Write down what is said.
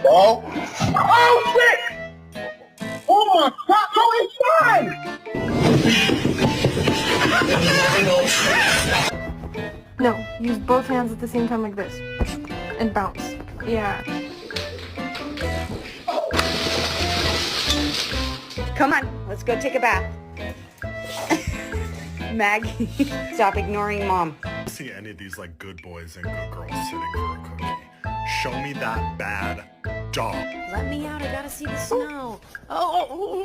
Ball. Oh shit! Oh my god, no, it's fine! No, use both hands at the same time like this. And bounce. Yeah. Come on, let's go take a bath. Maggie, stop ignoring mom. See any of these like good boys and good girls sitting for a cookie. Show me that bad dog. Let me out, I gotta see the snow. Oh,